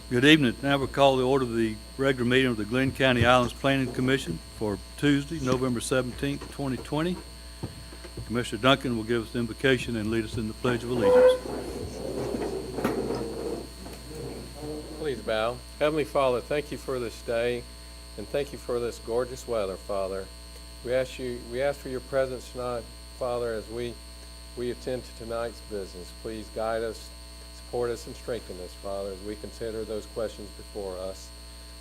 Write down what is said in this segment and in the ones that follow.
Good evening. Now we'll call the order of the regular meeting of the Glynn County Islands Planning Commission for Tuesday, November 17th, 2020. Commissioner Duncan will give us the invocation and lead us in the Pledge of Allegiance. Please bow. Heavenly Father, thank you for this day, and thank you for this gorgeous weather, Father. We ask for your presence tonight, Father, as we attend to tonight's business. Please guide us, support us, and strengthen us, Father, as we consider those questions before us.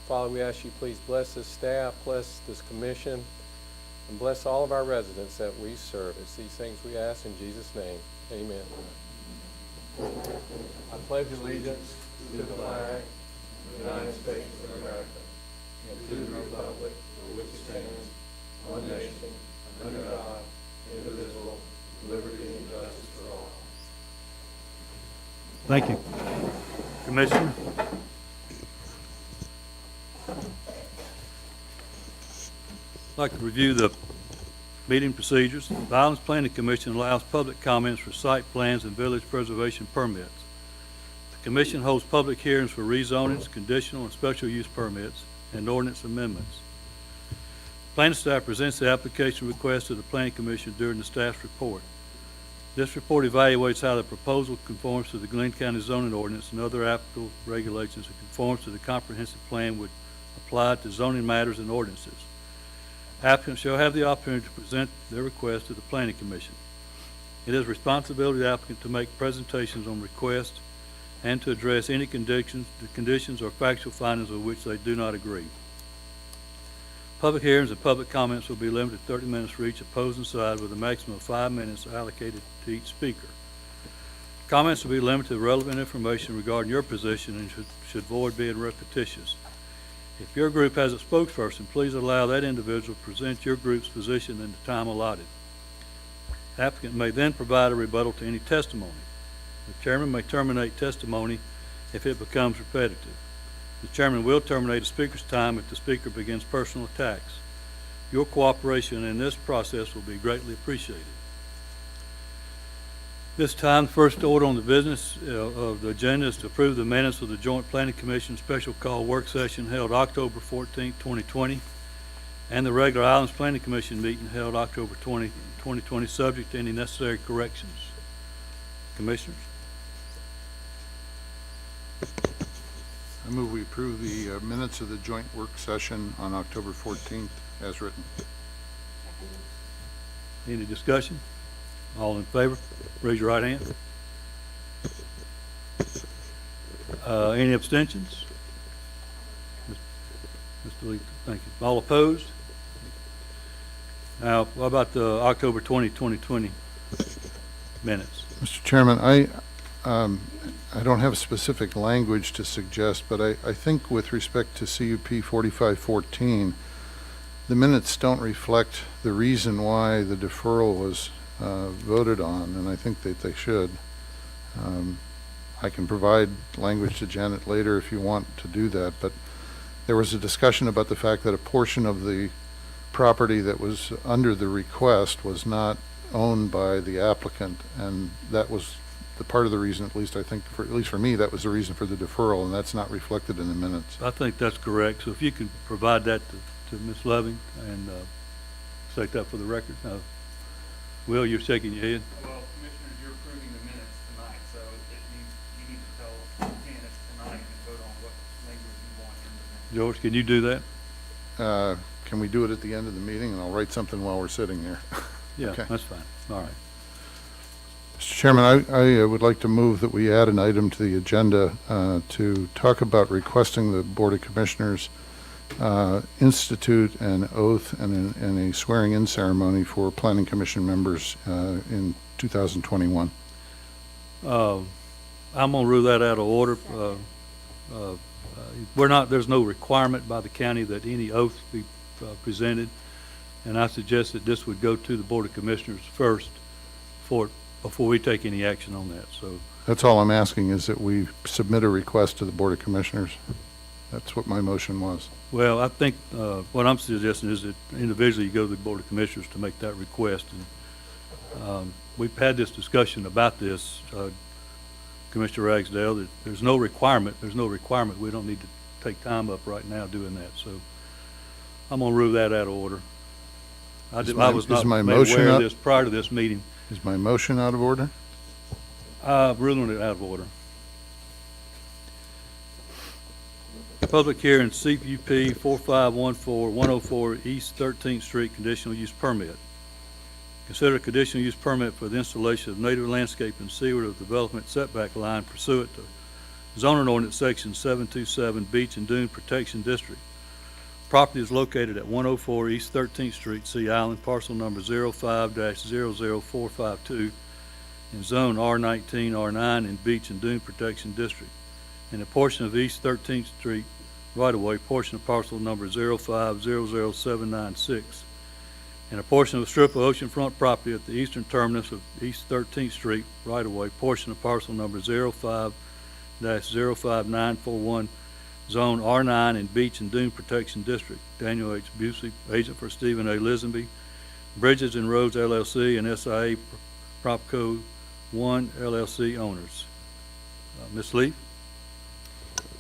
Father, we ask you please bless this staff, bless this commission, and bless all of our residents that we serve. It's these things we ask in Jesus' name. Amen. I pledge allegiance to the flag of the United States of America and to the republic for which it stands, one nation, under God, indivisible, with liberty and justice for all. Thank you. Commissioner? I'd like to review the meeting procedures. The Islands Planning Commission allows public comments for site plans and village preservation permits. The Commission holds public hearings for rezonings, conditional and special use permits, and ordinance amendments. Planning staff presents the application request to the Planning Commission during the staff's report. This report evaluates how the proposal conforms to the Glynn County zoning ordinance and other applicable regulations and conforms to the comprehensive plan which applied to zoning matters and ordinances. Applicants shall have the opportunity to present their request to the Planning Commission. It is responsibility of the applicant to make presentations on request and to address any conditions or factual findings with which they do not agree. Public hearings and public comments will be limited to 30 minutes for each opposing side with a maximum of 5 minutes allocated to each speaker. Comments will be limited to relevant information regarding your position and should avoid being repetitious. If your group has a spokesperson, please allow that individual to present your group's position in the time allotted. The applicant may then provide a rebuttal to any testimony. The chairman may terminate testimony if it becomes repetitive. The chairman will terminate a speaker's time if the speaker begins personal attacks. Your cooperation in this process will be greatly appreciated. This time, the first order on the business of the agenda is to approve the minutes of the Joint Planning Commission special call work session held October 14, 2020, and the regular Islands Planning Commission meeting held October 20, 2020, subject to any necessary corrections. Commissioners? I move we approve the minutes of the joint work session on October 14th as written. Any discussion? All in favor? Raise your right hand. Any abstentions? Mr. Lee, thank you. All opposed? Now, what about the October 20, 2020 minutes? Mr. Chairman, I don't have specific language to suggest, but I think with respect to CUP 4514, the minutes don't reflect the reason why the deferral was voted on, and I think that they should. I can provide language to Janet later if you want to do that, but there was a discussion about the fact that a portion of the property that was under the request was not owned by the applicant, and that was the part of the reason, at least I think, at least for me, that was the reason for the deferral, and that's not reflected in the minutes. I think that's correct. So if you can provide that to Ms. Loving and state that for the record. Will, you're shaking your head. Well, Commissioners, you're approving the minutes tonight, so you need to tell candidates tonight and vote on what language you want in the minutes. George, can you do that? Can we do it at the end of the meeting, and I'll write something while we're sitting there? Yeah, Okay. that's fine. All right. Mr. Chairman, I would like to move that we add an item to the agenda to talk about requesting the Board of Commissioners institute an oath and a swearing-in ceremony for Planning Commission members in 2021. I'm going to rule that out of order. There's no requirement by the county that any oath be presented, and I suggest that this would go to the Board of Commissioners first before we take any action on that. So That's all I'm asking, is that we submit a request to the Board of Commissioners. That's what my motion was. well, I think what I'm suggesting is that individually you go to the Board of Commissioners to make that request. And we've had this discussion about this Commissioner Ragsdale, that there's no requirement, we don't need to take time up right now doing that, so I'm gonna rule that out of order. I was not my made motion aware of up? this prior to this meeting. Is my motion out of order? Ruling it out of order. Public hearing CUP 4514, 104 East 13th Street conditional use permit. Consider a conditional use permit for the installation of native landscape and seaward of development setback line pursuant to zoning ordinance section 727 Beach and Dune Protection District. Property is located at 104 East 13th Street, Sea Island, parcel number 05-00452 in zone R19, R9 in Beach and Dune Protection District, and a portion of East 13th Street right-of-way, portion of parcel number 05-00796, and a portion of a strip of oceanfront property at the eastern terminus of East 13th Street right-of-way, portion of parcel number 05-05941, zone R9 in Beach and Dune Protection District. Daniel H. Busey, agent for Stephen A. Lisenby, Bridges and Roads LLC and SIA Propco 1 LLC owners. Ms. Leaf?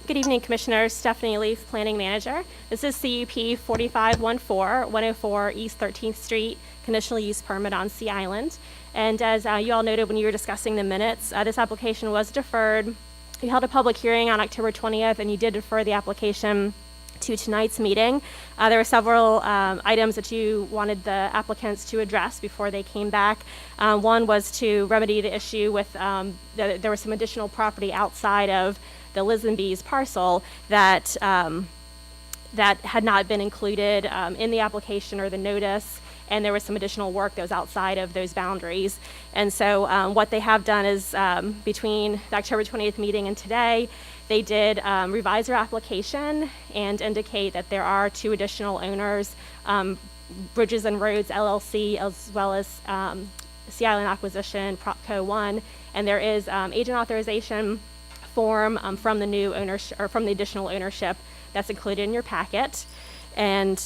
Good evening, Commissioners. Stephanie Leaf, Planning Manager. This is CUP 4514, 104 East 13th Street, conditional use permit on Sea Island. And as you all noted when you were discussing the minutes, this application was deferred. You held a public hearing on October 20th, and you did defer the application to tonight's meeting. There were several items that you wanted the applicants to address before they came back. One was to remedy the issue with there was some additional property outside of the Lisenby's parcel that that had not been included in the application or the notice, and there was some additional work that was outside of those boundaries. And so what they have done is between the October 20th meeting and today, they did revise their application and indicate that there are two additional owners, Bridges and Roads LLC, as well as Sea Island Acquisition, Propco 1, and there is agent authorization form from the new ownership, or from the additional ownership that's included in your packet. And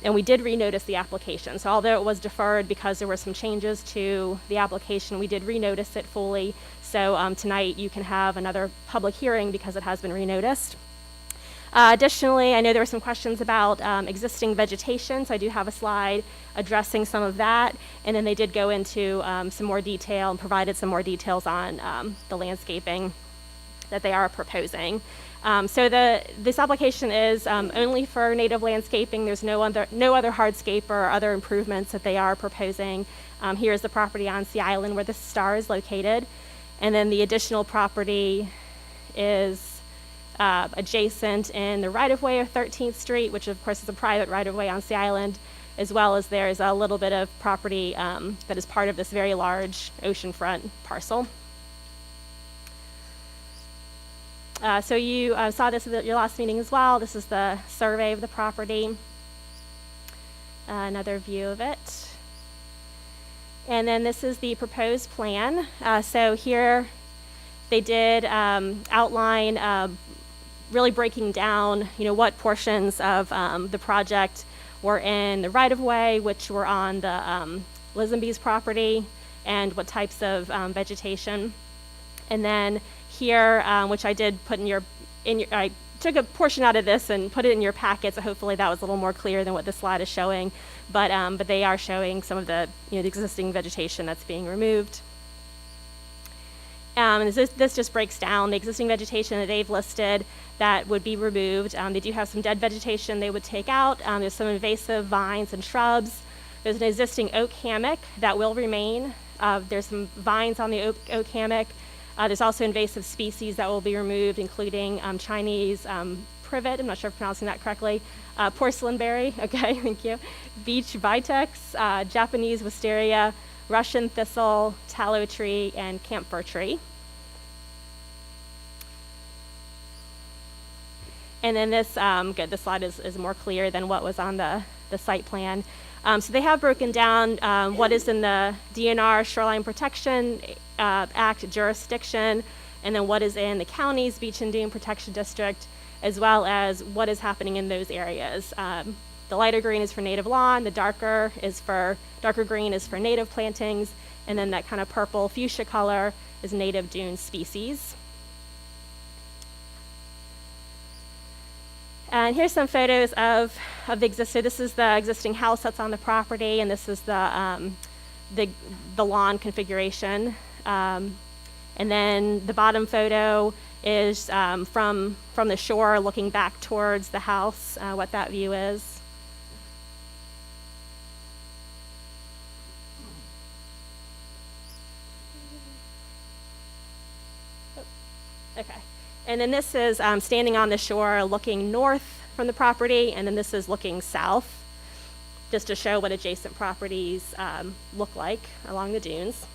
we did renotice the application. So although it was deferred because there were some changes to the application, we did renotice it fully. So tonight you can have another public hearing because it has been renoticed. Additionally, I know there were some questions about existing vegetation, so I do have a slide addressing some of that. And then they did go into some more detail and provided some more details on the landscaping that they are proposing. So this application is only for native landscaping. There's no other hardscape or other improvements that they are proposing. Here's the property on Sea Island where the star is located. And then the additional property is adjacent in the right-of-way of 13th Street, which of course is a private right-of-way on Sea Island, as well as there's a little bit of property that is part of this very large oceanfront parcel. So you saw this at your last meeting as well. This is the survey of the property. Another view of it. And then this is the proposed plan. So here they did outline really breaking down, what portions of the project were in the right-of-way, which were on the Lisenby's property, and what types of vegetation. And then here, which I did put I took a portion out of this and put it in your packet, so hopefully that was a little more clear than what this slide is showing. But they are showing some of the the existing vegetation that's being removed. And this just breaks down the existing vegetation that they've listed that would be removed. They do have some dead vegetation they would take out. There's some invasive vines and shrubs. There's an existing oak hammock that will remain. There's some vines on the oak hammock. There's also invasive species that will be removed, including Chinese privet, I'm not sure if I'm pronouncing that correctly, porcelain berry, okay, thank you, beach vitex, Japanese wisteria, Russian thistle, tallow tree, and camphor tree. And then this, this slide is more clear than what was on the site plan. So they have broken down what is in the DNR Shoreline Protection Act jurisdiction, and then what is in the county's Beach and Dune Protection District, as well as what is happening in those areas. The lighter green is for native lawn, the darker green is for native plantings, and then that kind of purple fuchsia color is native dune species. And here's some photos of the existing. This is the existing house that's on the property, and this is the lawn configuration. And then the bottom photo is from the shore, looking back towards the house. What that view is. Okay. And then this is standing on the shore looking north from the property, and then this is looking south, just to show what adjacent properties look like along the dunes.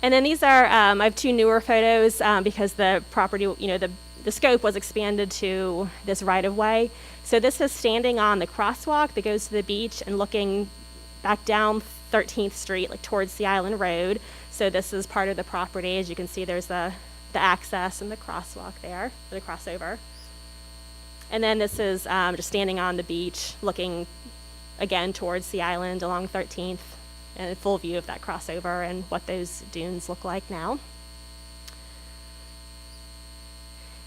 And then these are, I have two newer photos because the property, the scope was expanded to this right-of-way. So this is standing on the crosswalk that goes to the beach and looking back down 13th Street, like towards the Island Road. So this is part of the property. As you can see, there's the access and the crosswalk there, the crossover. And then this is just standing on the beach, looking again towards the island along 13th, and a full view of that crossover and what those dunes look like now.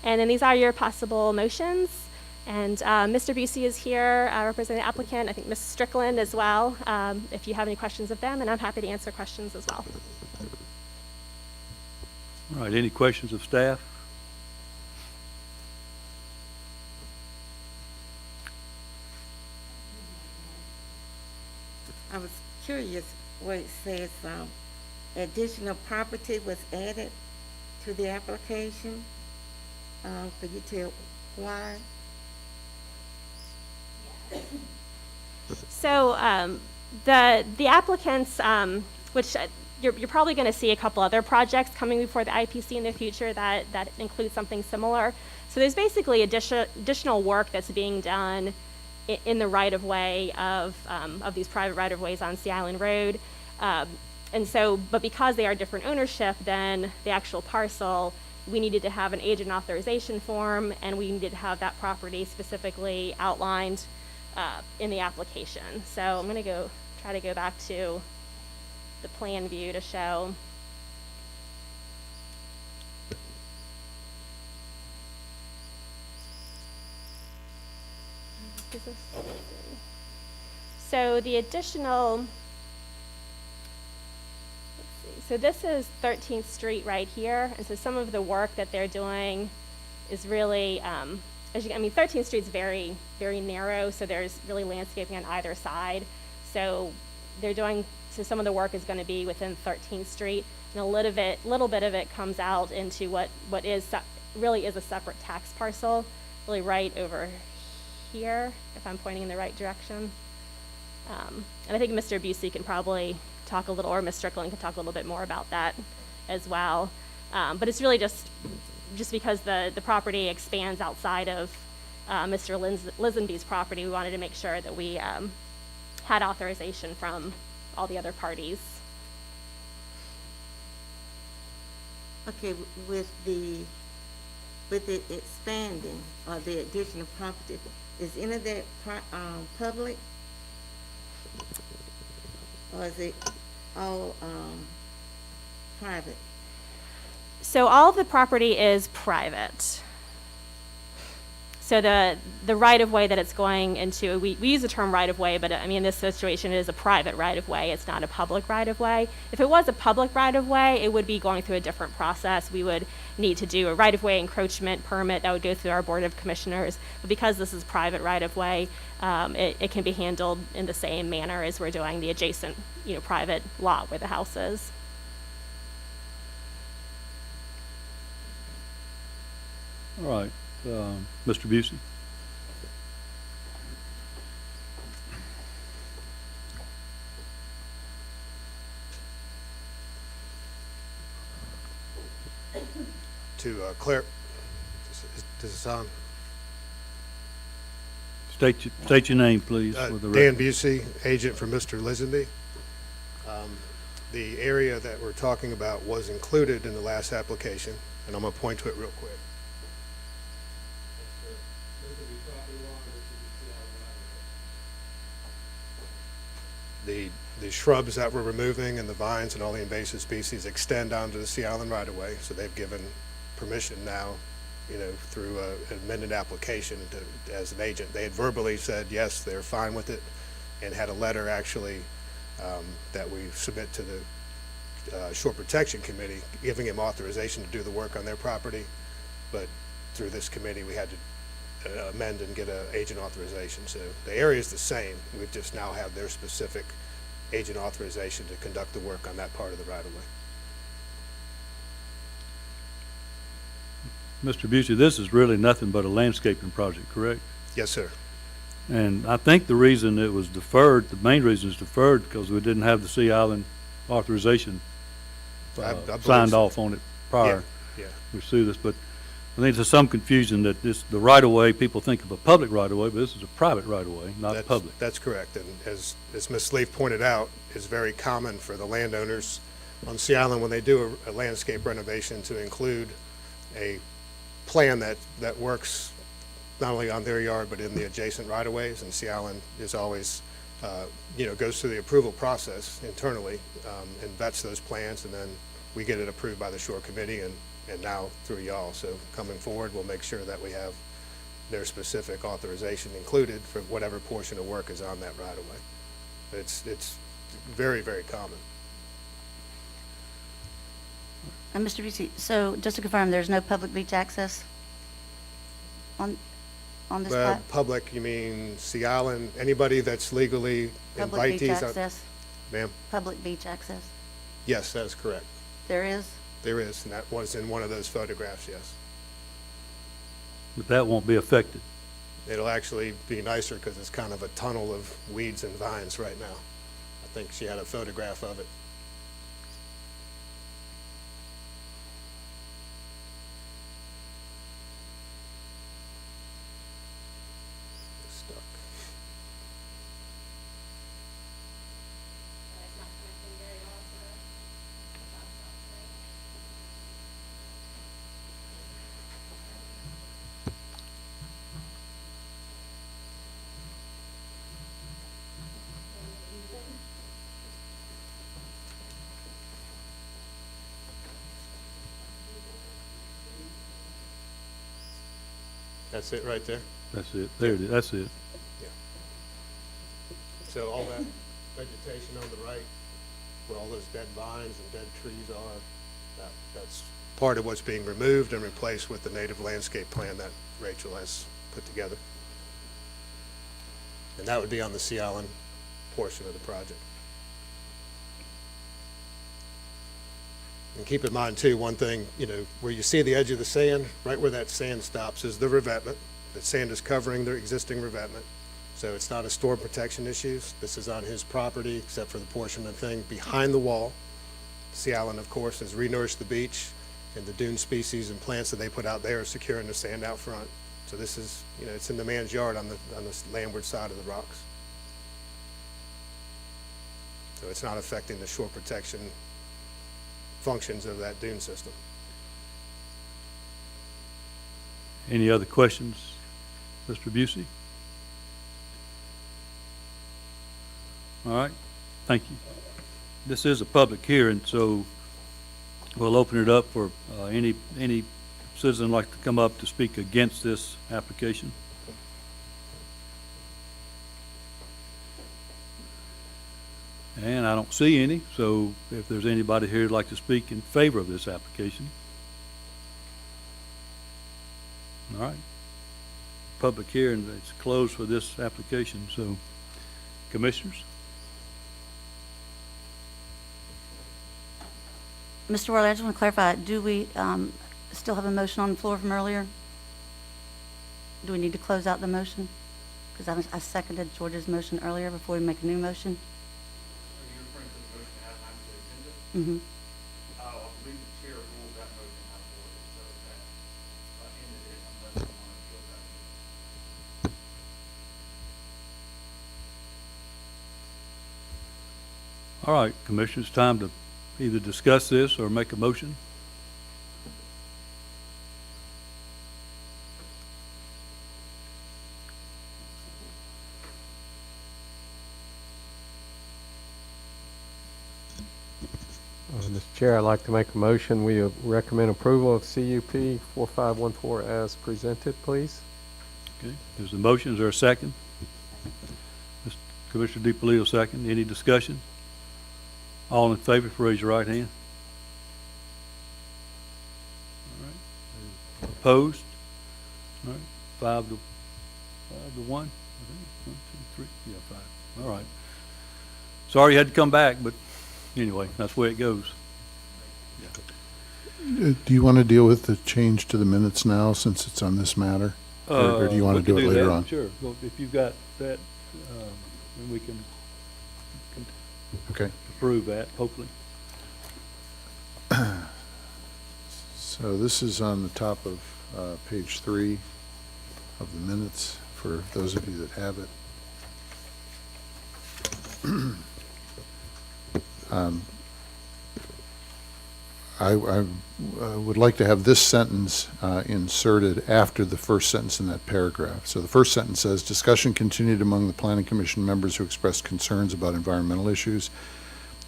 And then these are your possible motions. And Mr. Busey is here representing the applicant. I think Ms. Strickland as well, if you have any questions of them, and I'm happy to answer questions as well. All right, any questions of staff? I was curious where it says additional property was added to the application. Could you tell why? So the applicants, which you're probably going to see a couple other projects coming before the IPC in the future that include something similar. So there's basically additional work that's being done in the right-of-way of these private right-of-ways on Sea Island Road. And so, but because they are different ownership than the actual parcel, we needed to have an agent authorization form, and we needed to have that property specifically outlined in the application. So I'm going to try to go back to the plan view to show. So the additional, let's see, so this is 13th Street right here, and so some of the work that they're doing is really, 13th Street's very, very narrow, so there's really landscaping on either side. So some of the work is going to be within 13th Street, and a little bit of it comes out into what really is a separate tax parcel, really right over here, if I'm pointing in the right direction. And I think Mr. Busey can probably talk a little, or Ms. Strickland can talk a little bit more about that as well. But it's really just because the property expands outside of Mr. Lisenby's property, we wanted to make sure that we had authorization from all the other parties. Okay, with it expanding or the additional property, is any of that public, or is it all private? So all of the property is private. So the right-of-way that it's going into, we use the term right-of-way, but I mean, in this situation, it is a private right-of-way. It's not a public right-of-way. If it was a public right-of-way, it would be going through a different process. We would need to do a right-of-way encroachment permit that would go through our Board of Commissioners. But because this is private right-of-way, it can be handled in the same manner as we're doing the adjacent, private lot where the house is. All right, Mr. Busey? To Claire, this is on. State your name, please, for the Dan record. Busey, agent for Mr. Lisenby. The area that we're talking about was included in the last application, and I'm going to point to it real quick. The shrubs that we're removing and the vines and all the invasive species extend onto the Sea Island right-of-way, so they've given permission now through an amended application as an agent. They had verbally said, yes, they're fine with it, and had a letter actually that we submit to the Shore Protection Committee, giving him authorization to do the work on their property. But through this committee, we had to amend and get an agent authorization. So the area is the same. We've just now have their specific agent authorization to conduct the work on that part of the right-of-way. Mr. Busey, this is really nothing but a landscaping project, correct? Yes, sir. And I think the reason it was deferred, the main reason it's deferred, because we didn't have the Sea Island authorization I believe signed so. off on it prior. Yeah. We pursue this, but I think there's some confusion that the right-of-way, people think of a public right-of-way, but this is a private right-of-way, not That's- public. That's correct. And as Ms. Leaf pointed out, it's very common for the landowners on Sea Island when they do a landscape renovation to include a plan that works not only on their yard, but in the adjacent right-of-ways. And Sea Island is always, goes through the approval process internally and vets those plans, and then we get it approved by the Shore Committee and now through y'all. So coming forward, we'll make sure that we have their specific authorization included for whatever portion of work is on that right-of-way. It's very, very common. And Mr. Busey, so just to confirm, there's no public beach access on this plat? Public, you mean Sea Island, anybody that's legally Public beach invitees? access? Ma'am? Public beach access? Yes, that is correct. There is? There is, and that was in one of those photographs, yes. But that won't be affected. It'll actually be nicer because it's kind of a tunnel of weeds and vines right now. I think she had a photograph of it. It's stuck. That's it right there. That's it. There it is. That's it. So all that vegetation on the right, where all those dead vines and dead trees are, that's part of what's being removed and replaced with the native landscape plan that Rachel has put together. And that would be on the Sea Island portion of the project. And keep in mind too, one thing, where you see the edge of the sand, right where that sand stops is the revetment. The sand is covering the existing revetment. So it's not a storm protection issue. This is on his property, except for the portion of thing behind the wall. Sea Island, of course, has renourished the beach, and the dune species and plants that they put out there are securing the sand out front. So this is, it's in the man's yard on the landward side of the rocks. So it's not affecting the shore protection functions of that dune system. Any other questions, Mr. Busey? All right, thank you. This is a public hearing, so we'll open it up for any citizen like to come up to speak against this application. And I don't see any, so if there's anybody here who'd like to speak in favor of this application. All right. Public hearing, it's closed for this application, so commissioners? Mr. Worley, I just want to clarify, do we still have a motion on the floor from earlier? Do we need to close out the motion? Because I seconded George's motion earlier before we make a new motion. Are you referring to the motion as I'm to the agenda? Mm-hmm. I believe the chair ruled that motion out of order, so that ended it unless you want to appeal that. All right, commissioners, time to either discuss this or make a motion. Mr. Chair, I'd like to make a motion. We recommend approval of CUP 4514 as presented, please. Okay, there's a motion, is there a second? Mr. Commissioner DiPolito, second. Any discussion? All in favor, raise your right hand. All right. Opposed? All right, 5-1, I think. 1, 2, 3, yeah, 5. All right. Sorry you had to come back, but anyway, that's the way it goes. Do you want to deal with the change to the minutes now, since it's on this matter? Or do you want we to do can it later that, on? Sure. Well, if you've got that, then we can Okay. approve that, hopefully. So this is on the top of page 3 of the minutes, for those of you that have it. I would like to have this sentence inserted after the first sentence in that paragraph. So the first sentence says, "Discussion continued among the Planning Commission members who expressed concerns about environmental issues,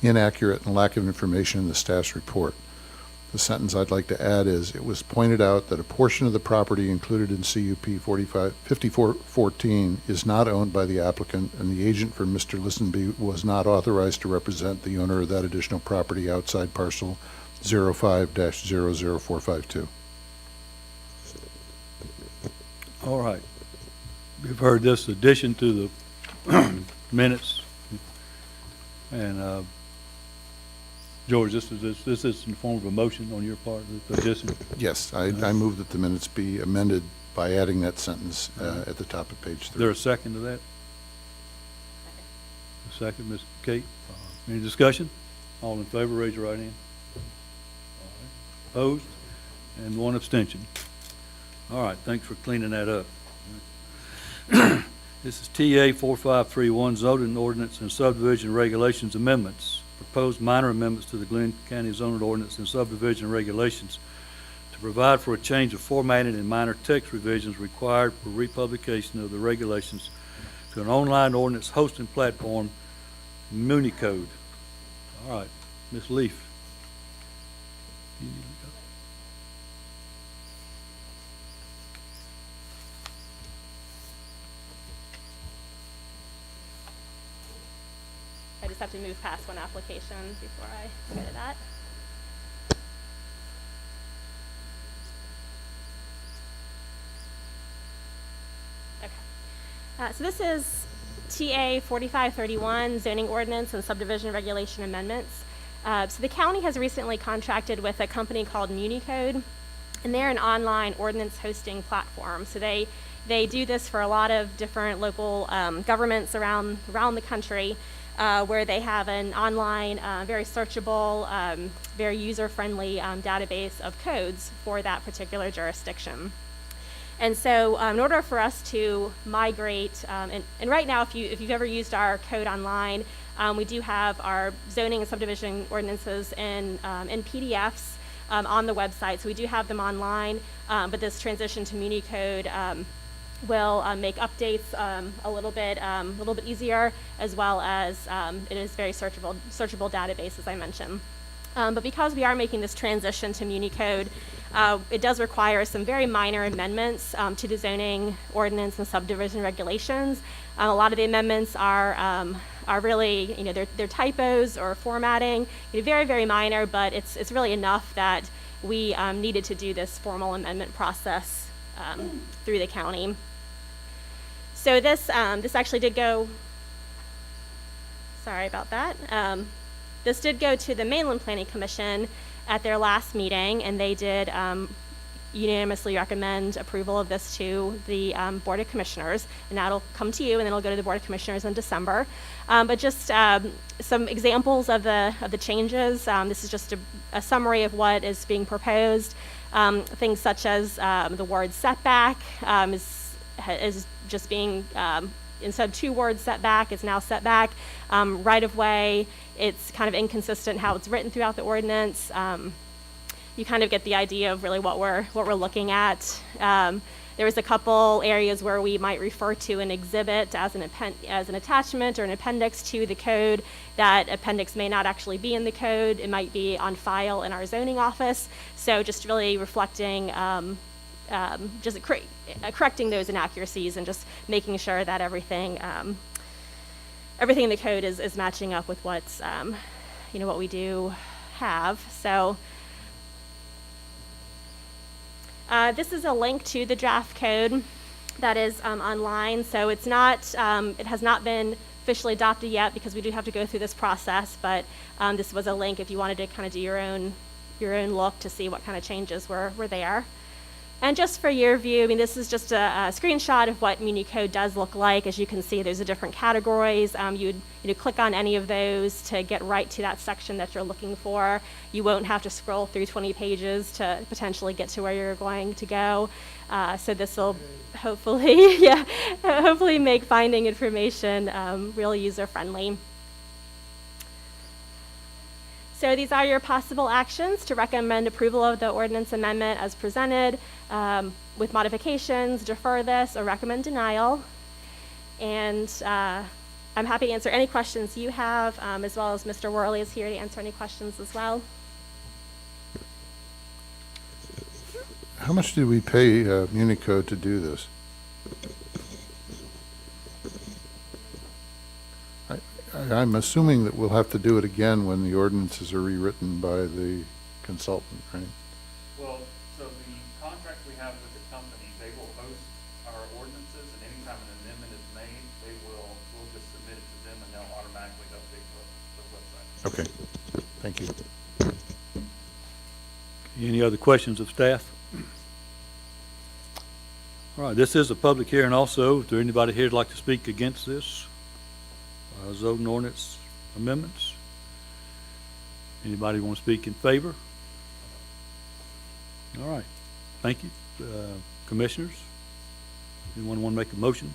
inaccurate and lack of information in the staff's report." The sentence I'd like to add is, "It was pointed out that a portion of the property included in CUP 5414 is not owned by the applicant, and the agent for Mr. Listenby was not authorized to represent the owner of that additional property outside parcel 05-00452. All right. We've heard this addition to the minutes. And, George, this is in the form of a motion on your part, the addition? Yes, I move that the minutes be amended by adding that sentence at the top of page Is 3. there a second to that? A second, Ms. Kate? Any discussion? All in favor, raise your right hand. All right. Opposed? And 1 abstention. All right, thanks for cleaning that up. This is TA 4531, zoning ordinance and subdivision regulations amendments. Proposed minor amendments to the Glynn County zoning ordinance and subdivision regulations to provide for a change of formatting and minor text revisions required for republication of the regulations to an online ordinance hosting platform, MuniCode. All right, Ms. Leaf. I just have to move past one application before I go to that. Okay. So this is TA 4531, zoning ordinance and subdivision regulation amendments. So the county has recently contracted with a company called MuniCode, and they're an online ordinance hosting platform. So they do this for a lot of different local governments around the country, where they have an online, very searchable, very user-friendly database of codes for that particular jurisdiction. And so in order for us to migrate, and right now if you've ever used our code online, we do have our zoning and subdivision ordinances in PDFs on the website. So we do have them online, but this transition to MuniCode will make updates a little bit easier, as well as it is very searchable database, as I mentioned. But because we are making this transition to MuniCode, it does require some very minor amendments to the zoning ordinance and subdivision regulations. A lot of the amendments are really, they're typos or formatting, very, very minor, but it's really enough that we needed to do this formal amendment process through the county. So this actually did go, sorry about that. This did go to the Mainland Planning Commission at their last meeting, and they did unanimously recommend approval of this to the Board of Commissioners, and that'll come to you, and then it'll go to the Board of Commissioners in December. But just some examples of the changes. This is just a summary of what is being proposed. Things such as the word setback is just being, instead of 2 words setback, it's now setback. Right of way, it's kind of inconsistent how it's written throughout the ordinance. You kind of get the idea of really what we're looking at. There's a couple areas where we might refer to an exhibit as an attachment or an appendix to the code. That appendix may not actually be in the code. It might be on file in our zoning office. So just really reflecting, correcting those inaccuracies and just making sure that everything in the code is matching up with what's, what we do have. So this is a link to the draft code that is online. So it's not, it has not been officially adopted yet because we do have to go through this process, but this was a link if you wanted to kind of do your own look to see what kind of changes were there. And just for your view, I mean, this is just a screenshot of what Muni Code does look like. As you can see, there's the different categories. You'd click on any of those to get right to that section that you're looking for. You won't have to scroll through 20 pages to potentially get to where you're going to go. So this will hopefully, hopefully make finding information real user-friendly. So these are your possible actions to recommend approval of the ordinance amendment as presented. With modifications, defer this, or recommend denial. And I'm happy to answer any questions you have, as well as Mr. Worley is here to answer any questions as well. How much did we pay Munico to do this? I'm assuming that we'll have to do it again when the ordinances are rewritten by the consultant, right? Well, so the contract we have with the company, they will host our ordinances, and anytime an amendment is made, we'll just submit it to them, and they'll automatically update the website. Okay, thank you. Any other questions of staff? All right, this is a public hearing also. Is there anybody here who'd like to speak against this? Zoning ordinance amendments? Anybody want to speak in favor? All right, thank you. Commissioners, anyone want to make a motion?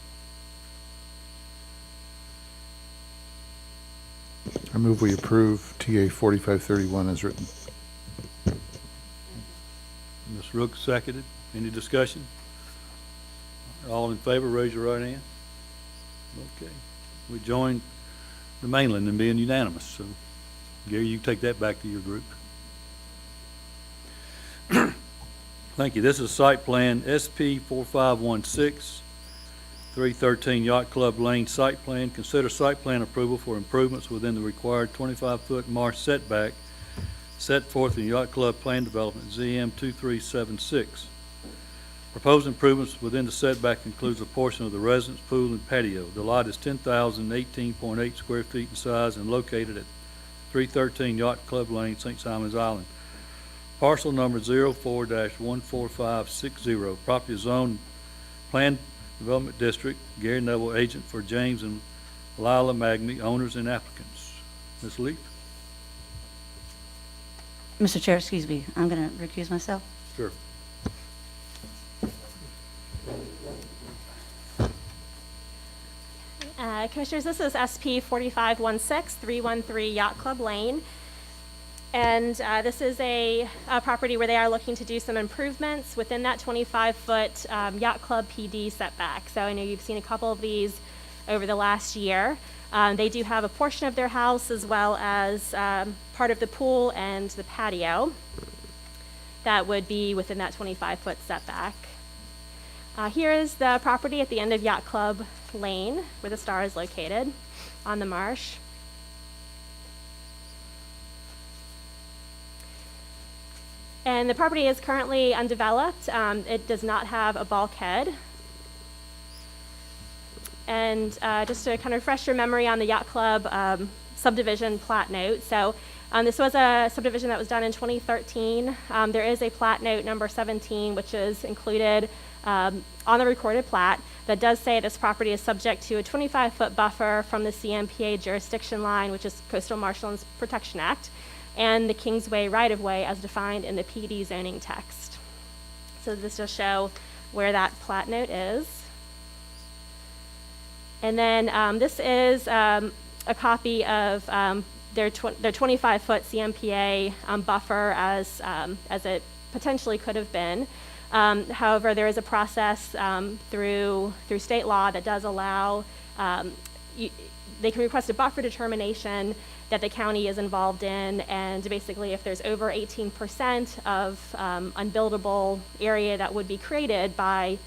I move we approve TA 4531 as written. Ms. Rook seconded. Any discussion? All in favor, raise your right hand. Okay. We join the mainland in being unanimous, so Gary, you take that back to your group. Thank you. This is site plan SP 4516, 313 Yacht Club Lane site plan. Consider site plan approval for improvements within the required 25-foot marsh setback set forth in Yacht Club Plan Development ZM 2376. Proposed improvements within the setback includes a portion of the residence pool and patio. The lot is 10,018.8 square feet in size and located at 313 Yacht Club Lane, St. Simons Island. Parcel number 04-14560. Property zone Planned Development District. Gary Neville, agent for James and Lila Magny, owners and applicants. Ms. Leaf? Mr. Chair, excuse me, I'm going to recuse myself. Sure. Commissioners, this is SP 4516, 313 Yacht Club Lane. And this is a property where they are looking to do some improvements within that 25-foot Yacht Club PD setback. So I know you've seen a couple of these over the last year. They do have a portion of their house as well as part of the pool and the patio that would be within that 25-foot setback. Here is the property at the end of Yacht Club Lane, where the star is located on the marsh. And the property is currently undeveloped. It does not have a bulkhead. And just to kind of refresh your memory on the Yacht Club subdivision plat note. So this was a subdivision that was done in 2013. There is a plat note number 17, which is included on the recorded plat that does say this property is subject to a 25-foot buffer from the CMPA jurisdiction line, which is Coastal Marshlands Protection Act, and the Kingsway right-of-way as defined in the PD zoning text. So this will show where that plat note is. And then this is a copy of their 25-foot CMPA buffer as it potentially could have been. However, there is a process through state law that does allow, they can request a buffer determination that the county is involved in, and basically if there's over 18% of unbuildable area that would be created by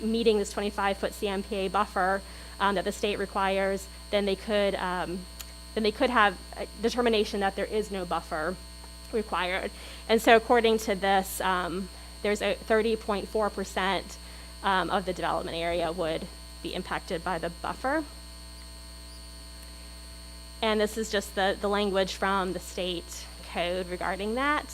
meeting this 25-foot CMPA buffer that the state requires, then they could have a determination that there is no buffer required. And so according to this, there's a 30.4% of the development area would be impacted by the buffer. And this is just the language from the state code regarding that.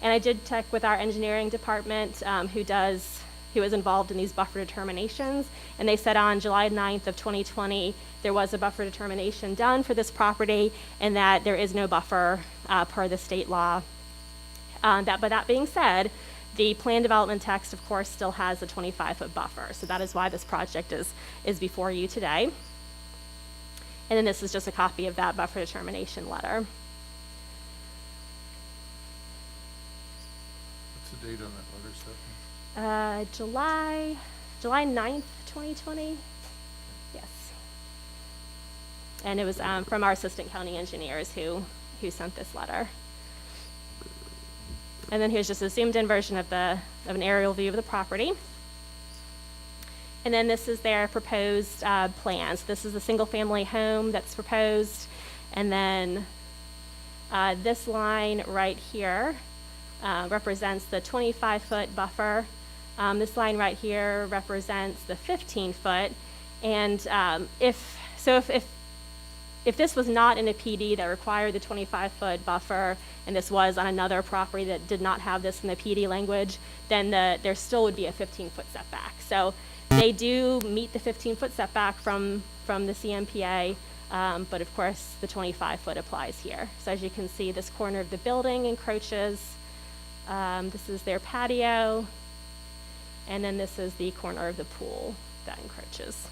And I did check with our engineering department who is involved in these buffer determinations. And they said on July 9th of 2020, there was a buffer determination done for this property and that there is no buffer per the state law. But that being said, the plan development text, of course, still has a 25-foot buffer. So that is why this project is before you today. And then this is just a copy of that buffer determination letter. What's the date on that letter, Stephanie? July 9th, 2020. Yes. And it was from our assistant county engineers who sent this letter. And then here's just a zoomed in version of an aerial view of the property. And then this is their proposed plans. This is a single family home that's proposed. And then this line right here represents the 25-foot buffer. This line right here represents the 15-foot. And if this was not in a PD that required the 25-foot buffer, and this was on another property that did not have this in the PD language, then there still would be a 15-foot setback. So they do meet the 15-foot setback from the CMPA, but of course the 25-foot applies here. So as you can see, this corner of the building encroaches. This is their patio, and then this is the corner of the pool that encroaches.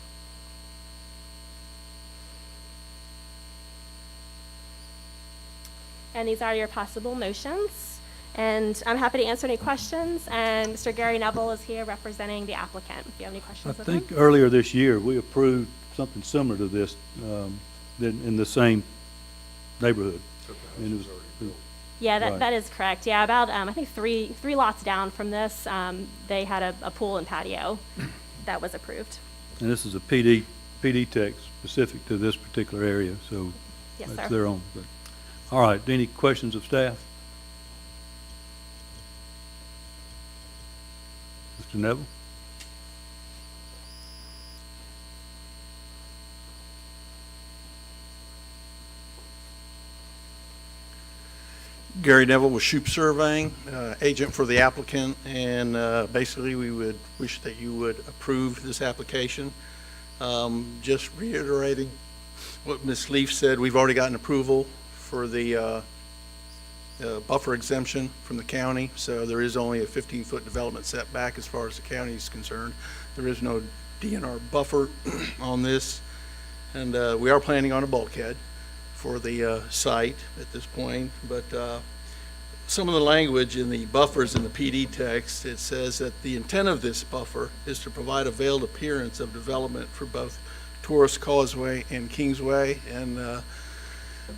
And these are your possible motions. And I'm happy to answer any questions. And Mr. Gary Neville is here representing the applicant. If you have any I questions of think him. earlier this year, we approved something similar to this in the same neighborhood. And it was- Yeah, Right. that is correct. Yeah, about I think three lots down from this, they had a pool and patio that was approved. And this is a PD text specific to this particular area, so Yes, that's sir. their own. But, all right, any questions of staff? Mr. Neville? Gary Neville with Shoup Surveying, agent for the applicant, and basically we would wish that you would approve this application. Just reiterating what Ms. Leaf said, we've already gotten approval for the buffer exemption from the county, so there is only a 15-foot development setback as far as the county is concerned. There is no DNR buffer on this, and we are planning on a bulkhead for the site at this point, but some of the language in the buffers in the PD text, it says that the intent of this buffer is to provide a veiled appearance of development for both Tourist Causeway and Kingsway, and the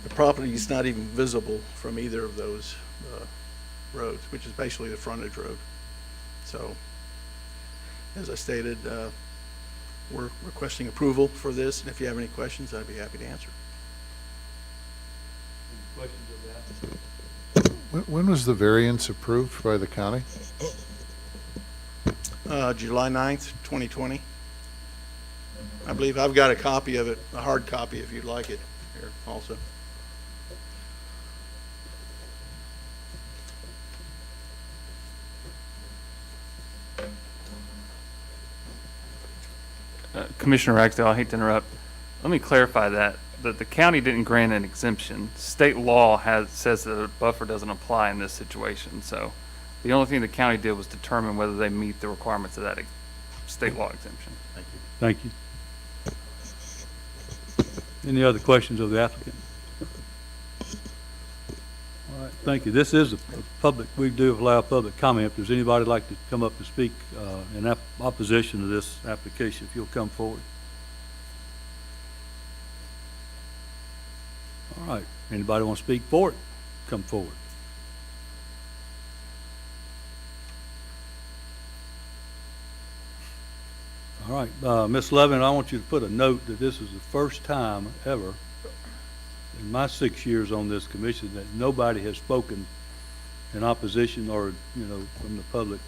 property is not even visible from either of those roads, which is basically the frontage road. So, as I stated, we're requesting approval for this, and if you have any questions, I'd be happy to answer. When was the variance approved by the county? July 9th, 2020. I believe I've got a copy of it, a hard copy if you'd like it here also. Commissioner Ragsdale, I hate to interrupt. Let me clarify that the county didn't grant an exemption. State law says that a buffer doesn't apply in this situation. So the only thing the county did was determine whether they meet the requirements of that state law exemption. Thank you. Thank you. Any other questions of the applicant? All right, thank you. This is a public, we do allow public comment. If there's anybody like to come up and speak in opposition to this application, if you'll come forward. All right, anybody want to speak for it, come forward. All right, Ms. Levin, I want you to put a note that this is the first time ever in my 6 years on this commission that nobody has spoken in opposition or, you know, from the public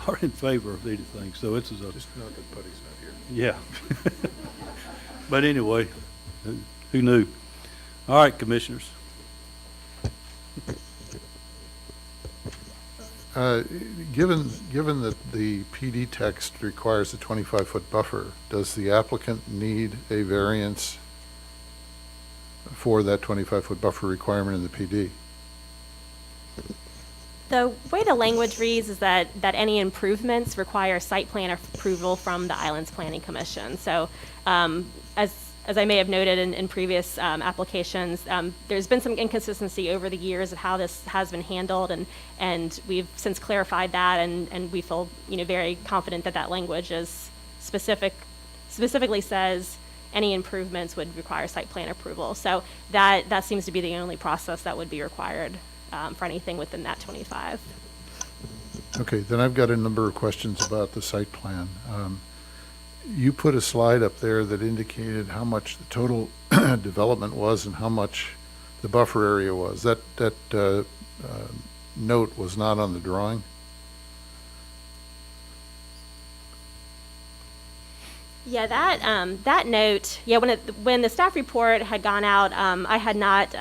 or in favor of anything. So it's a, Just note that Buddy's not here. yeah. But anyway, who knew? All right, commissioners. Given that the PD text requires a 25-foot buffer, does the applicant need a variance for that 25-foot buffer requirement in the PD? The way the language reads is that any improvements require site plan approval from the Islands Planning Commission. So as I may have noted in previous applications, there's been some inconsistency over the years of how this has been handled, and we've since clarified that, and we feel, you know, very confident that that language is specifically says any improvements would require site plan approval. So that seems to be the only process that would be required for anything within that 25. Okay, then I've got a number of questions about the site plan. You put a slide up there that indicated how much the total development was and how much the buffer area was. That note was not on the drawing? Yeah, that note. Yeah, when the staff report had gone out, I had not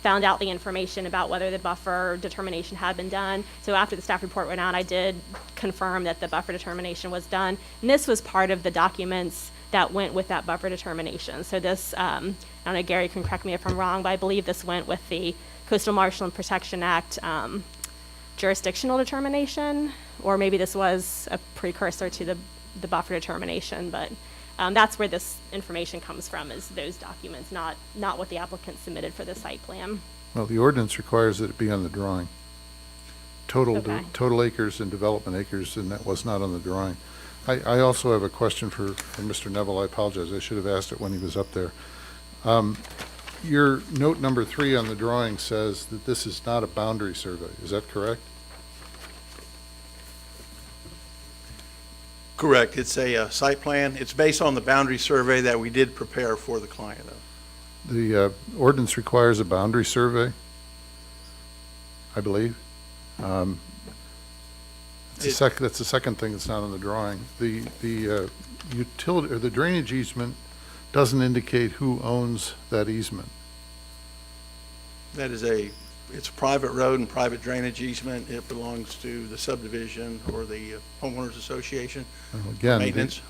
found out the information about whether the buffer determination had been done. So after the staff report went out, I did confirm that the buffer determination was done. And this was part of the documents that went with that buffer determination. So this, I don't know, Gary can correct me if I'm wrong, but I believe this went with the Coastal Marshland Protection Act jurisdictional determination, or maybe this was a precursor to the buffer determination, but that's where this information comes from, is those documents, not what the applicant submitted for the site plan. Well, the ordinance requires that it be on the drawing. Okay. Total acres and development acres, and that was not on the drawing. I also have a question for Mr. Neville. I apologize. I should have asked it when he was up there. Your note number 3 on the drawing says that this is not a boundary survey. Is that correct? Correct. It's a site plan. It's based on the boundary survey that we did prepare for the client. The ordinance requires a boundary survey, I believe. That's the second thing that's not on the drawing. The utility, or the drainage easement doesn't indicate who owns that easement. That is it's a private road and private drainage easement. It belongs to the subdivision or the homeowners association. Again, Maintenance.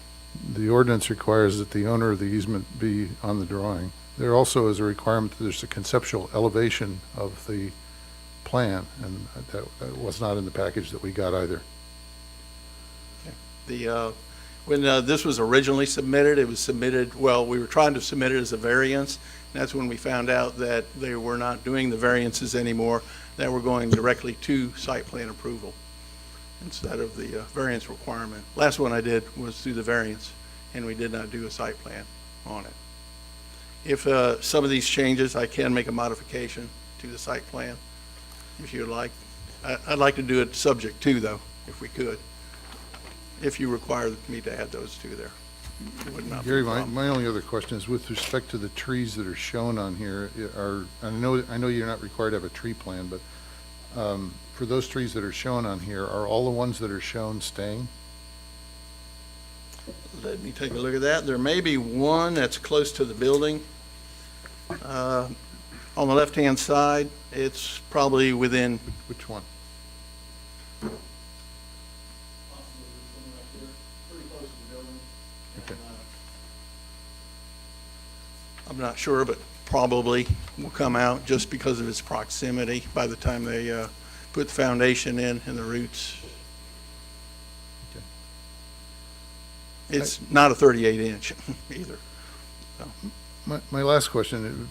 the ordinance requires that the owner of the easement be on the drawing. There also is a requirement that there's a conceptual elevation of the plan, and that was not in the package that we got either. When this was originally submitted, it was submitted, well, we were trying to submit it as a variance. And that's when we found out that they were not doing the variances anymore, that we're going directly to site plan approval instead of the variance requirement. Last one I did was through the variance, and we did not do a site plan on it. If some of these changes, I can make a modification to the site plan, if you'd like. I'd like to do it subject to, though, if we could, if you require me to add those two there. It would not be a Gary, problem. my only other question is with respect to the trees that are shown on here. I know you're not required to have a tree plan, but for those trees that are shown on here, are all the ones that are shown staying? Let me take a look at that. There may be one that's close to the building. On the left-hand side, it's probably within. Which one? Okay. I'm not sure, but probably will come out just because of its proximity by the time they put the foundation in and the roots. Okay. It's not a 38-inch either. My last question,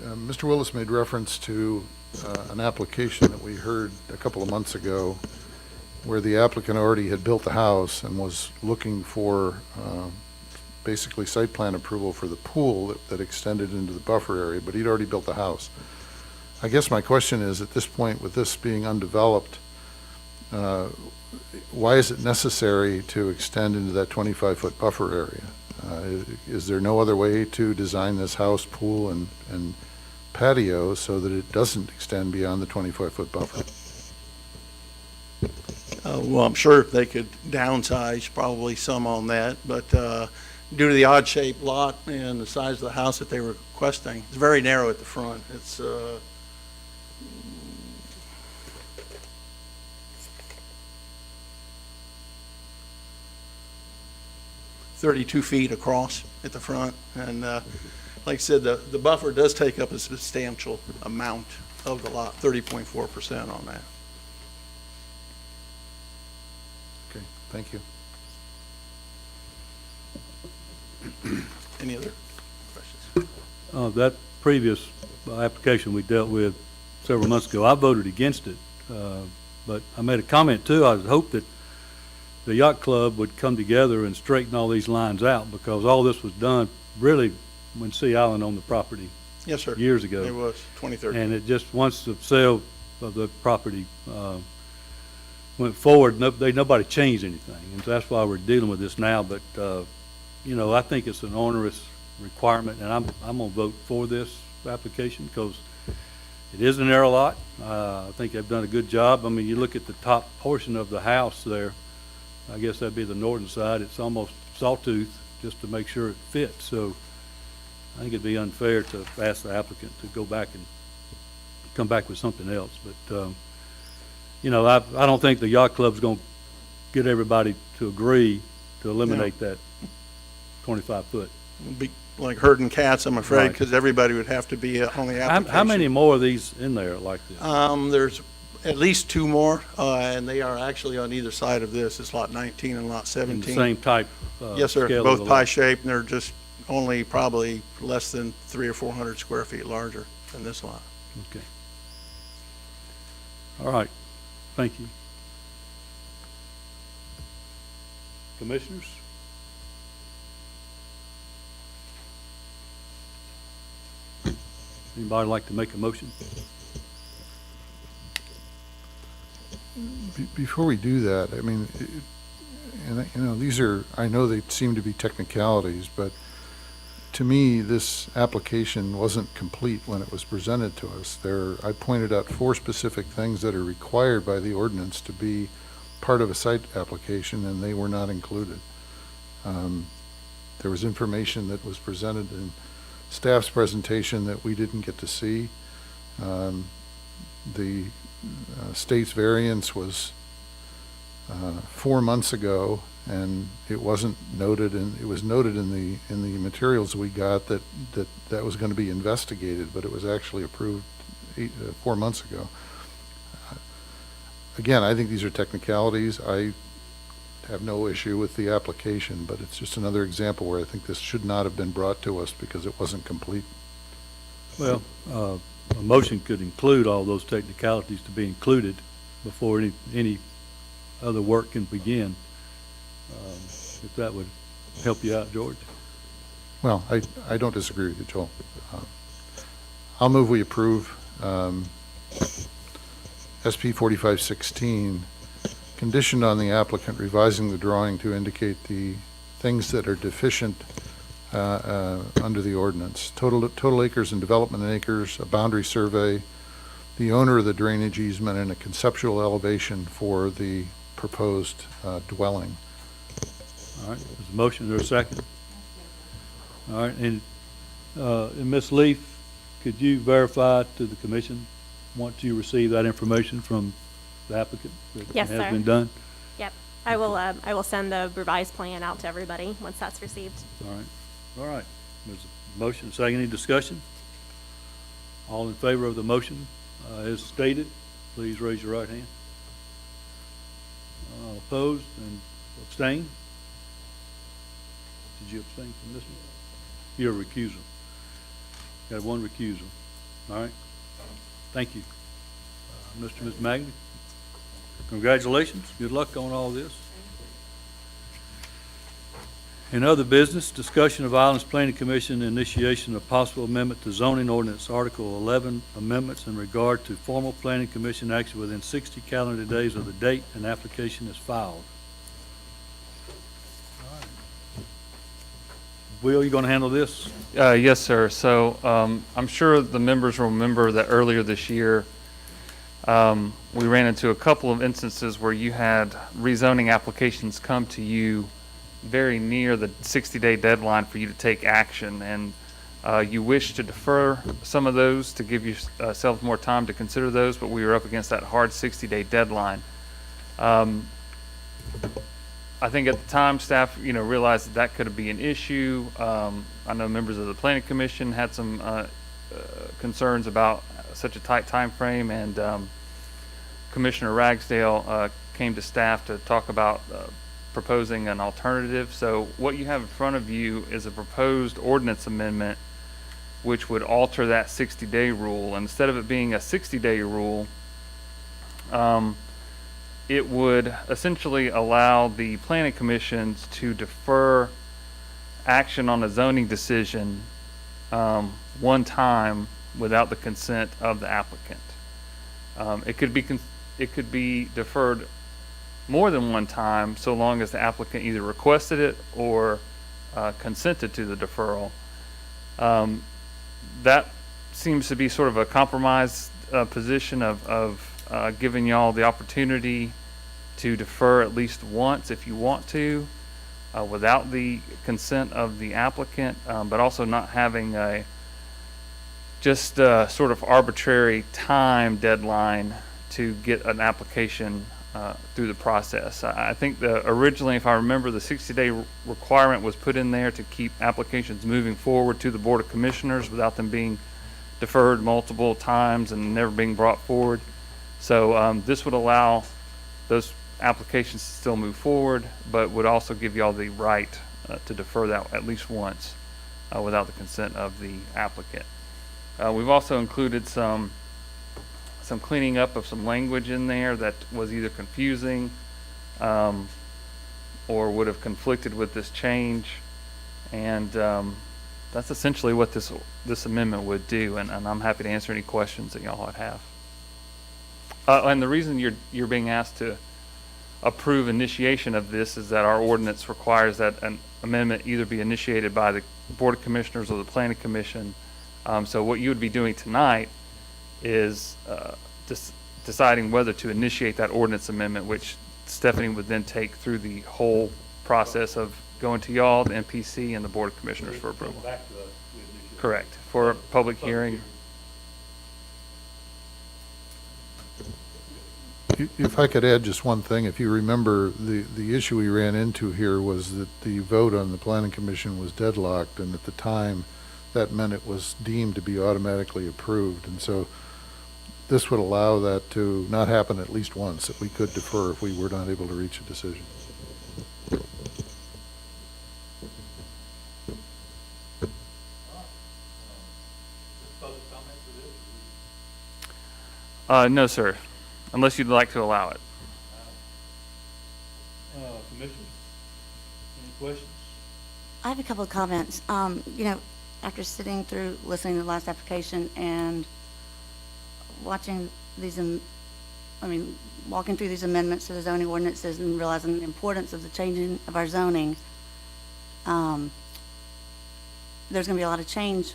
Mr. Willis made reference to an application that we heard a couple of months ago where the applicant already had built the house and was looking for basically site plan approval for the pool that extended into the buffer area, but he'd already built the house. I guess my question is, at this point, with this being undeveloped, why is it necessary to extend into that 25-foot buffer area? Is there no other way to design this house, pool, and patio so that it doesn't extend beyond the 25-foot buffer? Well, I'm sure they could downsize probably some on that, but due to the odd-shaped lot and the size of the house that they were requesting, it's very narrow at the front. It's 32 feet across at the front, and like I said, the buffer does take up a substantial amount of the lot, 30.4% on that. Okay, thank you. Any other questions? That previous application we dealt with several months ago, I voted against it. But I made a comment too. I hoped that the yacht club would come together and straighten all these lines out, because all this was done really when Sea Island owned the property Yes, sir. years ago. It was 2013. And it just, once the sale of the property went forward, nobody changed anything. And so that's why we're dealing with this now. But, you know, I think it's an onerous requirement, and I'm going to vote for this application because it is a narrow lot. I think they've done a good job. I mean, you look at the top portion of the house there, I guess that'd be the northern side. It's almost sawtooth just to make sure it fits. So I think it'd be unfair to ask the applicant to go back and come back with something else. But, you know, I don't think the yacht club's going to get everybody to agree to eliminate that 25-foot. It'd be like herding cats, I'm afraid, Right. because everybody would have to be on the application. How many more of these in there like this? There's at least two more, and they are actually on either side of this. It's lot 19 and lot In 17. the same type Yes, sir. scale of Both the pie lot? shaped, and they're just only probably less than 300 or 400 square feet larger than this lot. Okay. All right, thank you. Commissioners? Anybody like to make a motion? Before we do that, I mean, and, you know, these are, I know they seem to be technicalities, but to me, this application wasn't complete when it was presented to us. I pointed out 4 specific things that are required by the ordinance to be part of a site application, and they were not included. There was information that was presented in staff's presentation that we didn't get to see. The state's variance was 4 months ago, and it wasn't noted, and it was noted in the materials we got that was going to be investigated, but it was actually approved 4 months ago. Again, I think these are technicalities. I have no issue with the application, but it's just another example where I think this should not have been brought to us because it wasn't complete. Well, a motion could include all those technicalities to be included before any other work can begin. If that would help you out, George. Well, I don't disagree with you, Joel. I'll move we approve SP 4516, conditioned on the applicant revising the drawing to indicate the things that are deficient under the ordinance. Total acres and development acres, a boundary survey, the owner of the drainage easement, and a conceptual elevation for the proposed dwelling. All right, there's a motion, there's a second. All right, and Ms. Leaf, could you verify to the commission once you receive that information from the applicant? That Yes, it sir. has been done? Yep. I will send the revised plan out to everybody once that's received. All right, all right. There's a motion, second, any discussion? All in favor of the motion as stated, please raise your right hand. Opposed and abstain? Did you abstain from this one? Your recusal. Got one recusal. All right. Thank you. Mr. and Ms. Magny, congratulations. Good luck on all this. In other business, discussion of Islands Planning Commission initiation of possible amendment to zoning ordinance Article 11 amendments in regard to formal planning commission action within 60 calendar days of the date an application is filed. Will, you going to handle this? Yes, sir. So I'm sure the members will remember that earlier this year, we ran into a couple of instances where you had rezoning applications come to you very near the 60-day deadline for you to take action, and you wish to defer some of those to give yourselves more time to consider those, but we were up against that hard 60-day deadline. I think at the time, staff, realized that could be an issue. I know members of the Planning Commission had some concerns about such a tight time frame, and Commissioner Ragsdale came to staff to talk about proposing an alternative. So what you have in front of you is a proposed ordinance amendment which would alter that 60-day rule. Instead of it being a 60-day rule, it would essentially allow the planning commissions to defer action on a zoning decision one time without the consent of the applicant. It could be deferred more than one time, so long as the applicant either requested it or consented to the deferral. That seems to be sort of a compromise position of giving y'all the opportunity to defer at least once if you want to, without the consent of the applicant, but also not having a just sort of arbitrary time deadline to get an application through the process. I think originally, if I remember, the 60-day requirement was put in there to keep applications moving forward to the Board of Commissioners without them being deferred multiple times and never being brought forward. So this would allow those applications to still move forward, but would also give y'all the right to defer that at least once without the consent of the applicant. We've also included some cleaning up of some language in there that was either confusing or would have conflicted with this change, and that's essentially what this amendment would do, and I'm happy to answer any questions that y'all would have. And the reason you're being asked to approve initiation of this is that our ordinance requires that an amendment either be initiated by the Board of Commissioners or the Planning Commission. So what you would be doing tonight is deciding whether to initiate that ordinance amendment, which Stephanie would then take through the whole process of going to y'all, the MPC, and the Board of Commissioners for approval. Back to us, we initiate. Correct. For a public hearing. If I could add just one thing, if you remember, the issue we ran into here was that the vote on the Planning Commission was deadlocked, and at the time, that meant it was deemed to be automatically approved. And so this would allow that to not happen at least once, that we could defer if we were not able to reach a decision. No, sir, unless you'd like to allow it. Commissioner, any questions? I have a couple of comments. After sitting through, listening to the last application and watching these, walking through these amendments to the zoning ordinances and realizing the importance of the changing of our zoning, there's going to be a lot of change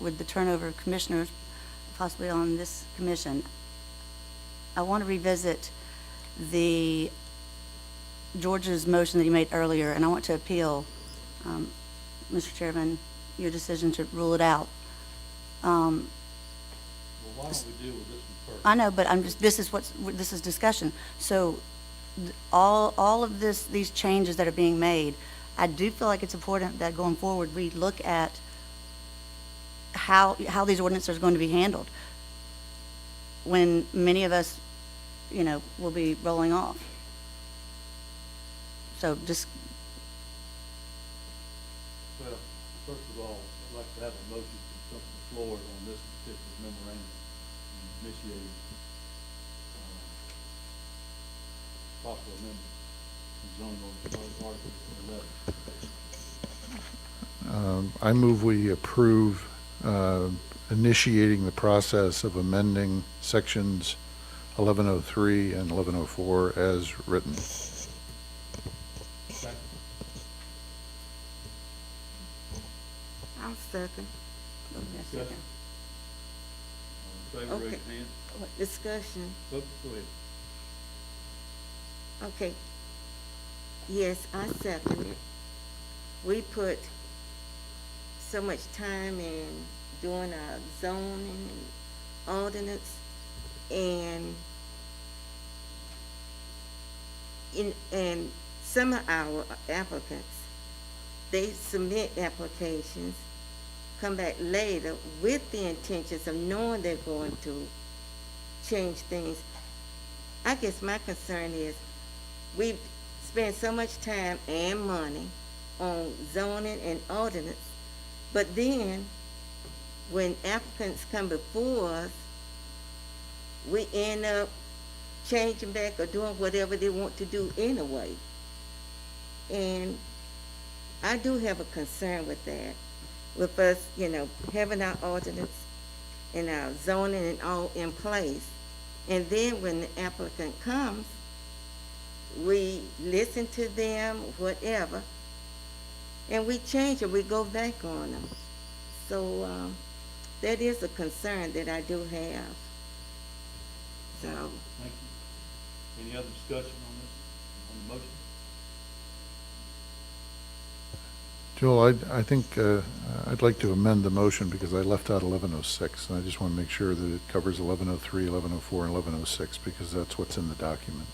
with the turnover of commissioners, possibly on this commission. I want to revisit George's motion that he made earlier, and I want to appeal, Mr. Chairman, your decision to rule it out. Well, why don't we deal with this one first? I know, but this is discussion. So all of these changes that are being made, I do feel like it's important that going forward, we look at how these ordinances are going to be handled when many of us, will be rolling off. So just, Well, first of all, I'd like to have a motion from the floor on this initiate, possible amendment to zoning ordinance Article 11. I move we approve initiating the process of amending sections 1103 and 1104 as written. Second. I'll second. Discussion. All in favor, raise Okay. your hand. Discussion. Go ahead. Okay. Yes, I second it. We put so much time in doing our zoning and ordinance, and and some of our applicants, they submit applications, come back later with the intentions of knowing they're going to change things. I guess my concern is we've spent so much time and money on zoning and ordinance, but then when applicants come before us, we end up changing back or doing whatever they want to do anyway. And I do have a concern with that, with us, having our ordinance and our zoning and all in place. And then when the applicant comes, we listen to them, whatever, and we change it, we go back on them. So, that is a concern that I do have. So, Thank you. Any other discussion on this, on the motion? Joel, I think I'd like to amend the motion because I left out 1106, and I just want to make sure that it covers 1103, 1104, and 1106, because that's what's in the document.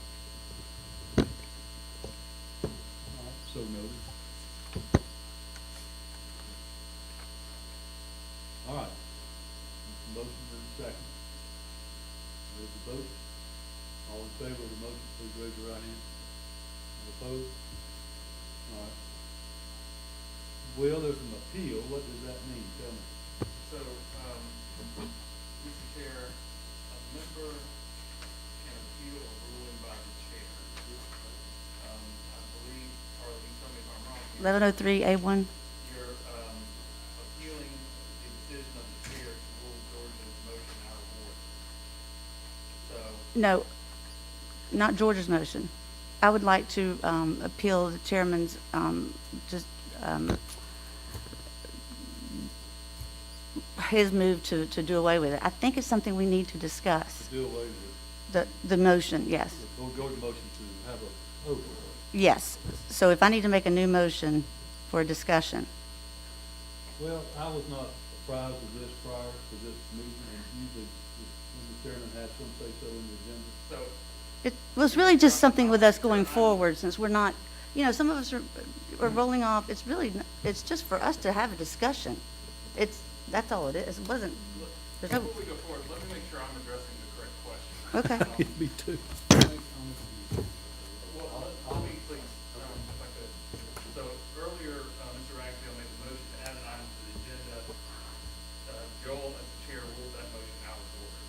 All right, so noted. All right. Motion and second. Ready to vote? All in favor of the motion, please raise your right hand. All opposed? All right. Well, there's an appeal. What does that mean? Tell me. So, Mr. Chair, a member can appeal a ruling by the chair. I believe, Harley, you tell me if I'm wrong. 1103A1. You're, appealing the decision of the chair to rule George's motion out of order. So, No, not George's motion. I would like to appeal the chairman's his move to do away with it. I think it's something we need to discuss. To do away with The motion, yes. the Georgia motion to have a oath. Yes. So if I need to make a new motion for a discussion. Well, I was not surprised with this prior to this meeting, and usually the chairman has some say so in the agenda. so It was really just something with us going forward, since we're not, some of us are rolling off. It's really, it's just for us to have a discussion. That's all it is. It wasn't, there's no, before we go forward, let me make sure I'm addressing the correct question. okay. Me too. Well, let me please, if I could. So earlier, Mr. Ragsdale made the motion to add an item to the agenda. Joel, as the chair, ruled that motion out of order.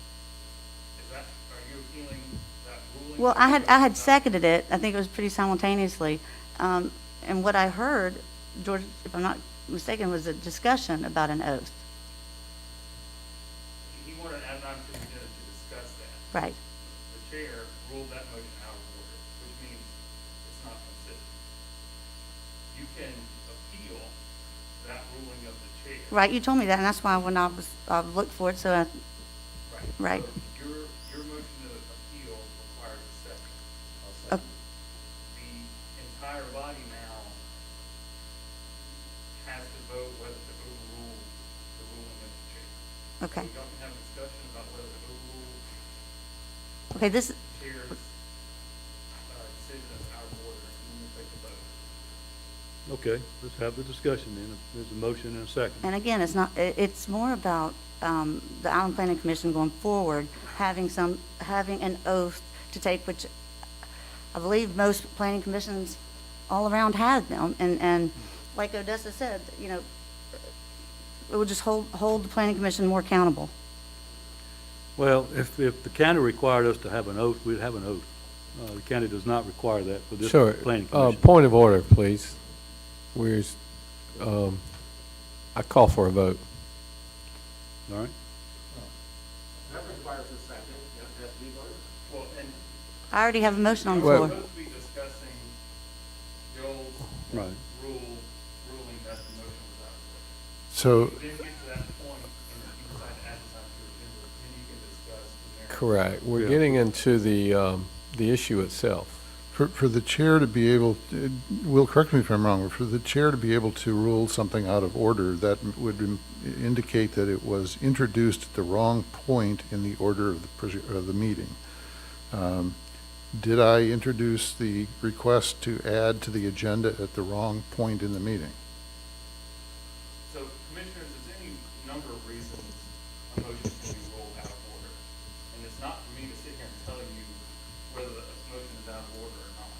Are you appealing that ruling? Well, I had seconded it. I think it was pretty simultaneously. And what I heard, George, if I'm not mistaken, was a discussion about an oath. He wanted to add an item to the agenda to discuss that. Right. The chair ruled that motion out of order, which means it's not considered. You can appeal that ruling of the chair. Right, you told me that, and that's why when I looked for it, so I, right. So your motion to appeal requires a second. Uh, The entire body now has to vote whether to overrule the ruling of the chair. Okay. Y'all can have a discussion about whether to overrule Okay, this, the chair's decision as out of order, and then we'll take a vote. Okay, let's have the discussion then. There's a motion and a second. and again, it's more about the Island Planning Commission going forward, having an oath to take, which I believe most planning commissions all around have them. And like Odessa said, it will just hold the planning commission more accountable. Well, if the county required us to have an oath, we'd have an oath. The county does not require that for this Sure. planning commission. Point of order, please. Where's, I call for a vote. All right? Well, and I already have a motion on the Well- floor. we're supposed to be discussing Joel's Right. ruling that the motion was out of order. So, You then get to that point, and if you decide to add this on to your agenda, then you can discuss the merits. Correct. We're Yeah. getting into the issue itself. for the chair to be able, Will, correct me if I'm wrong, but for the chair to be able to rule something out of order, that would indicate that it was introduced at the wrong point in the order of the meeting. Did I introduce the request to add to the agenda at the wrong point in the meeting? So, commissioners, there's any number of reasons a motion can be ruled out of order. And it's not for me to sit here and tell you whether the motion is out of order or not.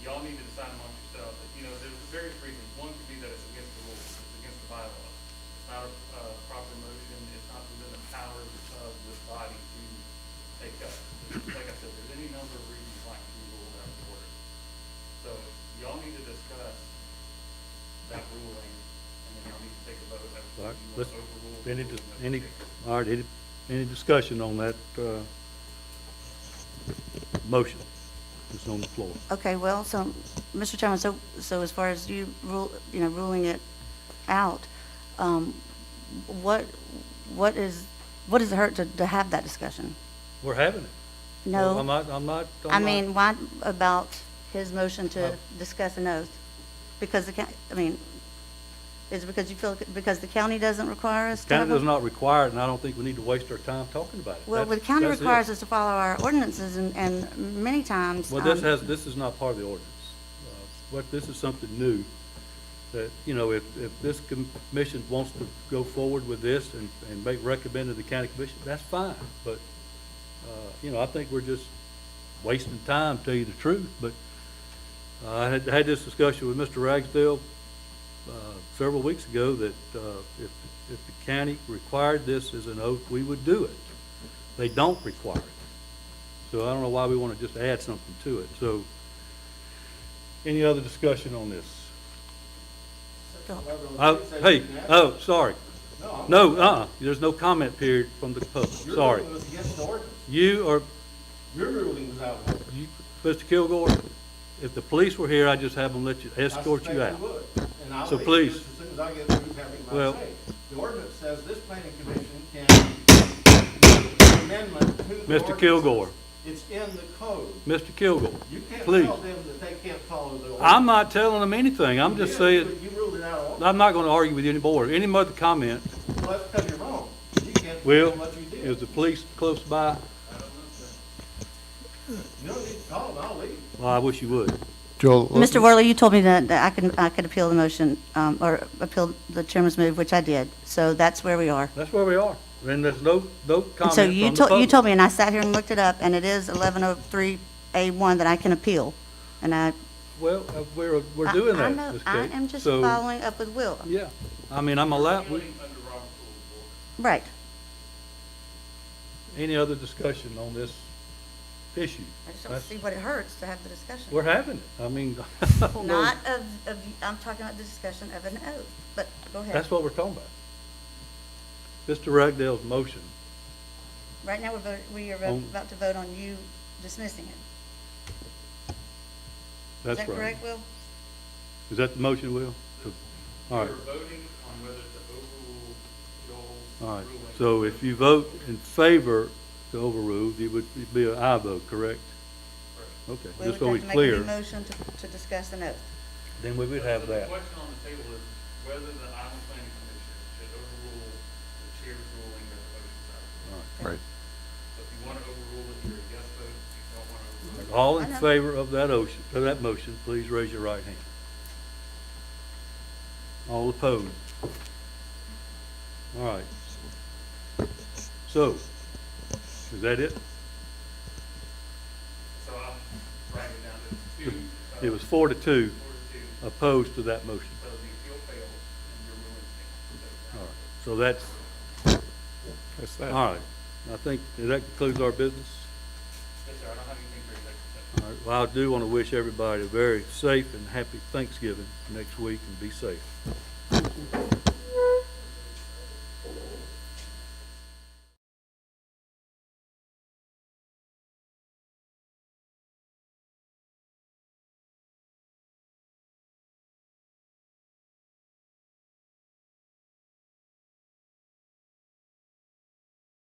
Y'all need to decide amongst yourselves that, there's various reasons. One could be that it's against the rules, it's against the bylaws. It's not a proper motion, it's not within the powers of this body to take up. Like I said, there's any number of reasons why it can be ruled out of order. So, y'all need to discuss that ruling, and then y'all need to take a vote as to All right, whether you want let's- to overrule. the Any, ruling dis- of any, the case. all right, any discussion on that, motion that's on the floor? Okay, well, so, Mr. Chairman, so as far as you ruling it out, what does it hurt to have that discussion? We're having it. No. I'm not. I mean, why about his motion to discuss an oath? Because is it because you feel, because the county doesn't require us to have County does one? not require it, and I don't think we need to waste our time talking about it. Well, the That's- county that's it. requires us to follow our ordinances, and many times. Well, this is not part of the ordinance. This is something new, that, if this commission wants to go forward with this and recommend to the county commission, that's fine. But, I think we're just wasting time, to tell you the truth. But I had this discussion with Mr. Ragsdale several weeks ago, that if the county required this as an oath, we would do it. They don't require it. So I don't know why we want to just add something to it. So, any other discussion on this? Sorry. No, there's no comment period from the public, sorry. Your ruling was against the ordinance. Your Ruling was out of order. Mr. Kilgore, if the police were here, I'd just have them escort you out. And I'll So leave please. just as soon as I get through having my Well- say. The ordinance says this planning commission can make an amendment to the Mr. ordinance. Kilgore, It's in the code. Mr. Kilgore, You can't please. tell them that they can't follow the ordinance. I'm not telling them anything, I'm just saying, You ruled it out of order. I'm not gonna argue with you anymore. Any other comment? Well, that's because you're wrong. You can't Will, do what you did. is the police close by? You don't need to call them, I'll leave. Well, I wish you would. Joel? Mr. Worley, you told me that I could appeal the motion, or appeal the chairman's move, which I did. So that's where we are. That's where we are. And there's no And comment so from you the public. told me, and I sat here and looked it up, and it is 1103A1 that I can appeal. And Well, we're doing I that, know, Ms. I Kate. am just So, following up with Will. yeah, I mean, I'm allowed, Ruling under Robert's Rules of Order. Right. any other discussion on this issue? I just don't That's- see what it hurts to have the discussion. We're having it. I mean, I don't know. Not I'm talking about the discussion of an oath, but go ahead. That's what we're talking about. Mr. Ragdale's motion, Right now, we are On- about to vote on you dismissing it. Is that's that right. correct, Will? Is that the motion, Will? All right, You're voting on whether to overrule Joel's all right. ruling. So if you vote in favor to overrule, it would be an aye vote, correct? Okay, We just would so have we're to make a clear, new motion to discuss an oath. then we would have So the that. question on the table is whether the Island Planning Commission should overrule the chair's ruling that the motion's out of order. Right. So if you want to overrule it, you're a yes vote. If you don't want to overrule it, All I in know. favor of that motion, please raise your right hand. All opposed? All right. So, is that it? so I'll write it down to two. It was 4-2 4 to 2, opposed to that motion. so the appeal fails and your ruling stands. All right, so that's That's that. All right, I think that concludes our business. Yes, sir, I don't have anything for executive session. All right, well, I do want to wish everybody a very safe and happy Thanksgiving next week, and be safe.